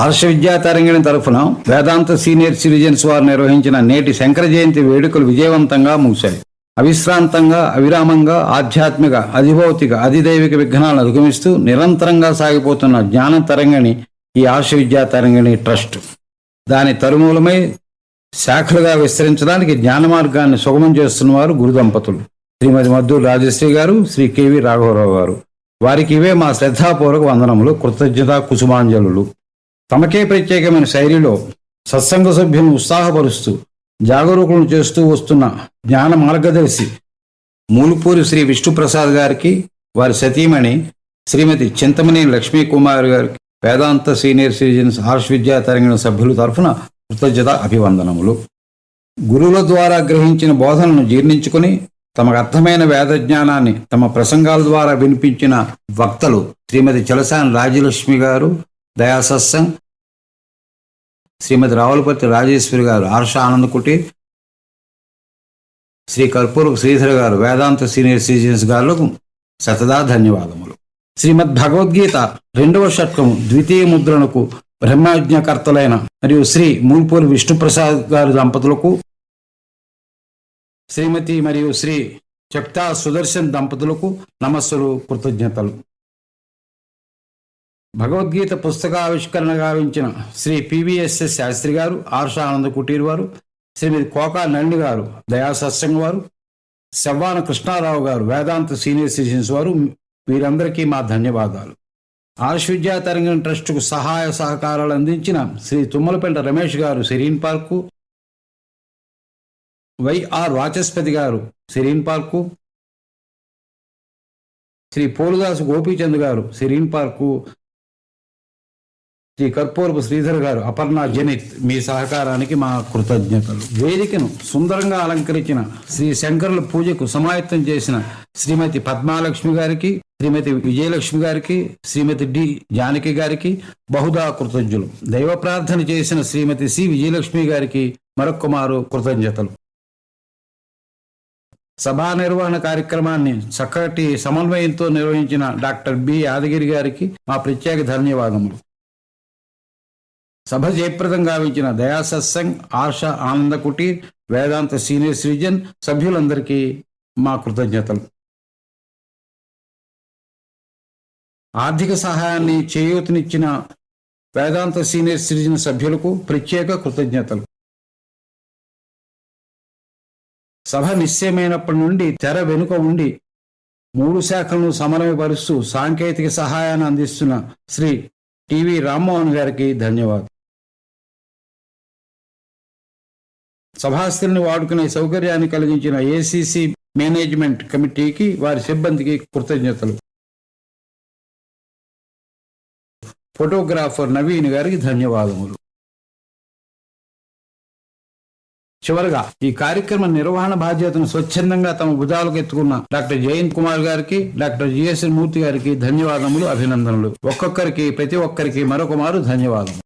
ఆర్ష విద్యా తరంగిణి తరఫున వేదాంత సీనియర్ సిటిజన్స్ వారు నిర్వహించిన నేటి శంకర జయంతి వేడుకలు విజయవంతంగా ముగిశాయి. అవిశ్రాంతంగా, అవిరామంగా ఆధ్యాత్మిక, అధిభౌతిక, అధిదైవిక విఘ్నాలను అధిగమిస్తూ నిరంతరంగా సాగిపోతున్న జ్ఞాన తరంగిణి ఈ ఆర్ష విద్యా తరంగిణి ట్రస్ట్. దాని తరుమూలమై శాఖలుగా విస్తరించడానికి జ్ఞాన మార్గాన్ని సుగమం చేస్తున్నవారు గురు దంపతులు శ్రీమతి మద్దూరు రాజశ్రీ గారు, శ్రీ కెవి రాఘవరావు గారు. వారికి ఇవే మా శ్రద్ధాపూర్వక వందనములు, కృతజ్ఞత కుసుమాంజలులు. తమకే ప్రత్యేకమైన శైలిలో సత్సంగ సభ్యులను ఉత్సాహపరుస్తూ జాగరూకులను చేస్తూ వస్తున్న జ్ఞాన మార్గదర్శి మూలుపూరి శ్రీ విష్ణుప్రసాద్ గారికి, వారి సతీమణి శ్రీమతి చింతమనేని లక్ష్మీకుమారి గారికి వేదాంత సీనియర్ సిటిజన్స్ ఆర్ష విద్యా తరంగిణి సభ్యుల తరఫున కృతజ్ఞత అభివందనములు. గురువుల ద్వారా గ్రహించిన బోధనను జీర్ణించుకుని తమకు అర్థమైన వేద జ్ఞానాన్ని తమ ప్రసంగాల ద్వారా వినిపించిన వక్తలు శ్రీమతి చలసాని రాజ్యలక్ష్మి గారు దయా సత్సంగ్, శ్రీమతి రావులపర్తి రాజేశ్వరి గారు ఆర్ష ఆనంద కుటీర్, శ్రీ కర్పూరపు శ్రీధర్ గారు వేదాంత సీనియర్ సిటిజన్స్ గారులకు శతదా ధన్యవాదములు. శ్రీమద్ భగవద్గీత 2వ షట్కము ద్వితీయ ముద్రణకు బ్రహ్మజ్ఞకర్తలైన మరియు శ్రీ మూల్పూరి విష్ణుప్రసాద్ గారి దంపతులకు, శ్రీమతి మరియు శ్రీ చక్తా సుదర్శన్ దంపతులకు నమస్సులు, కృతజ్ఞతలు. భగవద్గీత పుస్తకావిష్కరణ గావించిన శ్రీ పివిఎస్ఎస్ శాస్త్రి గారు ఆర్ష ఆనంద కుటీర్ వారు, శ్రీమతి కోకా నళిని గారు దయా సత్సంగ్ వారు, శవ్వాన కృష్ణారావు గారు వేదాంత సీనియర్ సిటిజన్స్ వారు, వీరందరికీ మా ధన్యవాదాలు. ఆర్ష విద్యా తరంగిణి ట్రస్టుకు సహాయ సహకారాలు అందించిన శ్రీ తుమ్మలపేట రమేష్ గారు సెరీన్ పార్కు, వైఆర్ వాచస్పతి గారు సెరీన్ పార్కు, శ్రీ పోలుదాసు గోపీచంద్ గారు సెరీన్ పార్కు, శ్రీ కర్పూరపు శ్రీధర్ గారు అపర్ణ జనిత్, మీ సహకారానికి మా కృతజ్ఞతలు. వేదికను సుందరంగా అలంకరించిన శ్రీ శంకరుల పూజకు సమాయత్తం చేసిన శ్రీమతి పద్మాలక్ష్మి గారికి, శ్రీమతి విజయలక్ష్మి గారికి, శ్రీమతి డి జానకి గారికి బహుదా కృతజ్ఞులు. దైవ ప్రార్థన చేసిన శ్రీమతి సి విజయలక్ష్మి గారికి మరొక్కమారు కృతజ్ఞతలు. సభా నిర్వహణ కార్యక్రమాన్ని చక్కటి సమన్వయంతో నిర్వహించిన డాక్టర్ బి యాదగిరి గారికి మా ప్రత్యేక ధన్యవాదములు. సభ జయప్రదం గావించిన దయా సత్సంగ్, ఆర్ష ఆనంద కుటీర్, వేదాంత సీనియర్ సిటిజన్ సభ్యులందరికీ మా కృతజ్ఞతలు. ఆర్థిక సహాయాన్ని చేయూతనిచ్చిన వేదాంత సీనియర్ సిటిజన్ సభ్యులకు ప్రత్యేక కృతజ్ఞతలు. సభ నిశ్చయమైనప్పటి నుండి తెర వెనుక ఉండి 3 శాఖలను సమన్వయపరుస్తూ సాంకేతిక సహాయాన్ని అందిస్తున్న శ్రీ టివి రామ్మోహన్ గారికి ధన్యవాదాలు. సభాస్థలిని వాడుకునే సౌకర్యాన్ని కలిగించిన ఏసీసీ మేనేజ్మెంట్ కమిటీకి, వారి సిబ్బందికి కృతజ్ఞతలు. ఫోటోగ్రాఫర్ నవీన్ గారికి ధన్యవాదములు. చివరగా ఈ కార్యక్రమ నిర్వహణ బాధ్యతను స్వచ్ఛందంగా తమ భుజాలకు ఎత్తుకున్న డాక్టర్ జయంత్ కుమార్ గారికి, డాక్టర్ జిఎస్ఎన్ మూర్తి గారికి ధన్యవాదములు, అభినందనలు. ప్రతి ఒక్కరికి మరొక మారు ధన్యవాదములు.